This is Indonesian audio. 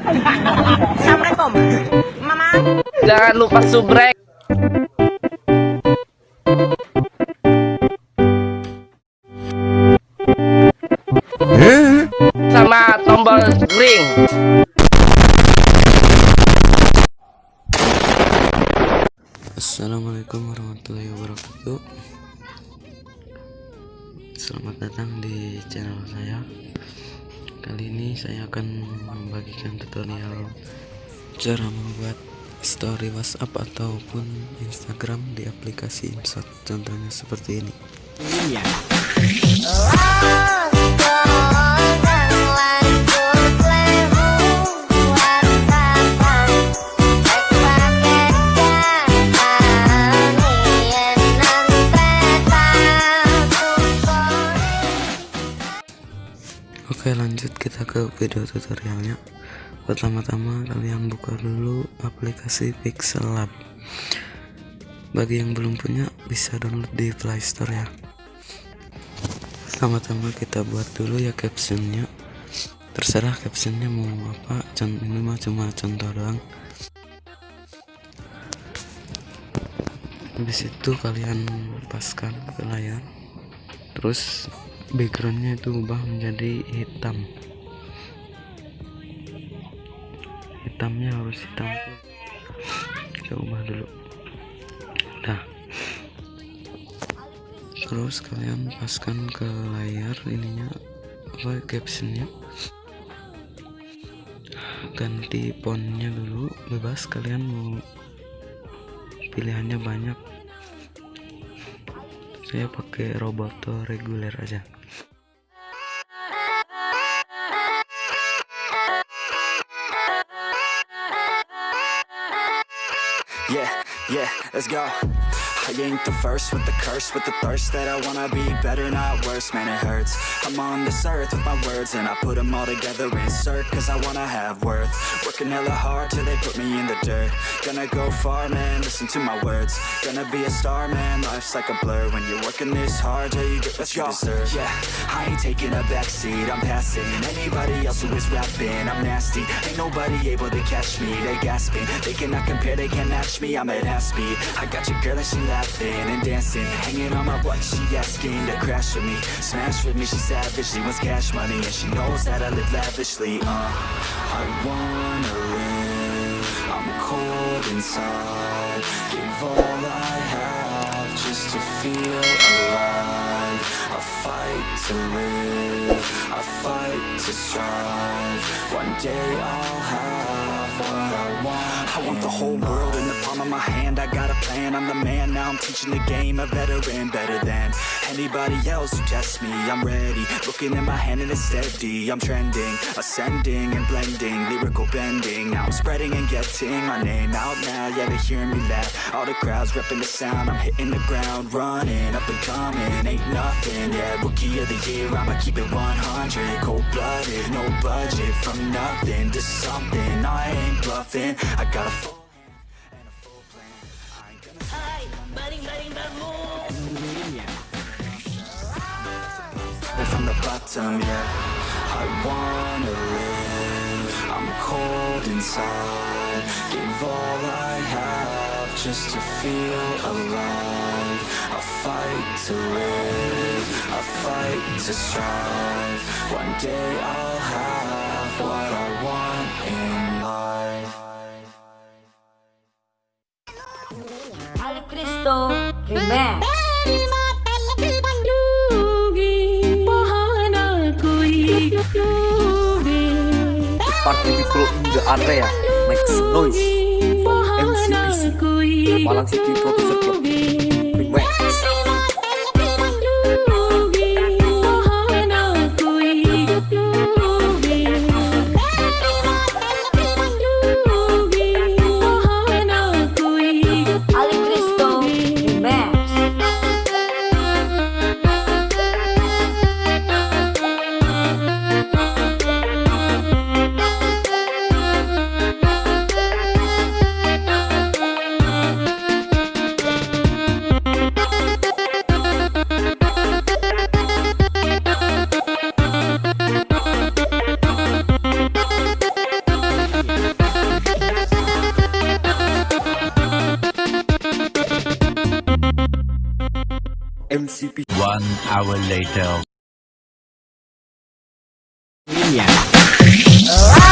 Assalamualaikum, Mama. Jangan lupa subrek sama tombol ring. Assalamualaikum warahmatullahi wabarakatuh. Selamat datang di channel saya. Kali ini saya akan membagikan tutorial cara membuat story WhatsApp ataupun Instagram di aplikasi Inshot. Contohnya seperti ini. Oke, lanjut kita ke video tutorialnya. Pertama-tama kalian buka dulu aplikasi Pixellab. Bagi yang belum punya bisa download di Play Store ya. Pertama-tama kita buat dulu ya captionnya. Terserah captionnya mau apa, ini mah cuma contoh doang. Habis itu kalian paskan ke layar, terus backgroundnya itu ubah menjadi hitam. Hitamnya harus hitam. Kita ubah dulu. Nah, terus kalian paskan ke layar ininya apa captionnya. Ganti fontnya dulu, bebas kalian mau, pilihannya banyak. Saya pakai Roboto reguler aja. Yeah, let's go. I ain't the first with the curse, with the thirst that I wanna be better, not worse, man it hurts. I'm on this earth with my words and I put them all together, insert, cause I wanna have worth. Working hella hard till they put me in the dirt. Gonna go far, man, listen to my words. Gonna be a star, man, life's like a blur. When you're working this hard till you get what you deserve. Yeah, I ain't taking a backseat, I'm passing anybody else who is rapping. I'm nasty, ain't nobody able to catch me. They gasping, they cannot compare, they can't match me. I'm at half speed, I got your girl and she laughing and dancing, hanging on my butt, she asking to crash with me, smash with me, she savage, she wants cash money, and she knows that I live lavishly. I wanna live, I'm cold inside, give all I have just to feel alive. I fight to live, I fight to strive, one day I'll have what I want. I want the whole world in the palm of my hand, I got a plan, I'm the man, now I'm teaching the game, a veteran, better than anybody else who tests me. I'm ready, looking at my hand and it's steady, I'm trending, ascending and blending, lyrical bending, now I'm spreading and getting my name out now, yeah, they're hearing me laugh, all the crowds repping the sound, I'm hitting the ground, running, up and coming, ain't nothing, yeah, rookie of the year, I'ma keep it 100, cold-blooded, no budget, from nothing to something, I ain't bluffing, I got a full hand and a full plan, I ain't gonna from the bottom, yeah. I wanna live, I'm cold inside, give all I have just to feel alive. I fight to live, I fight to strive, one day I'll have what I want in life. Cristo Remix. Party people in the area make some noise for MCPC Malang City Producer Club Remix. 1 hour later. Live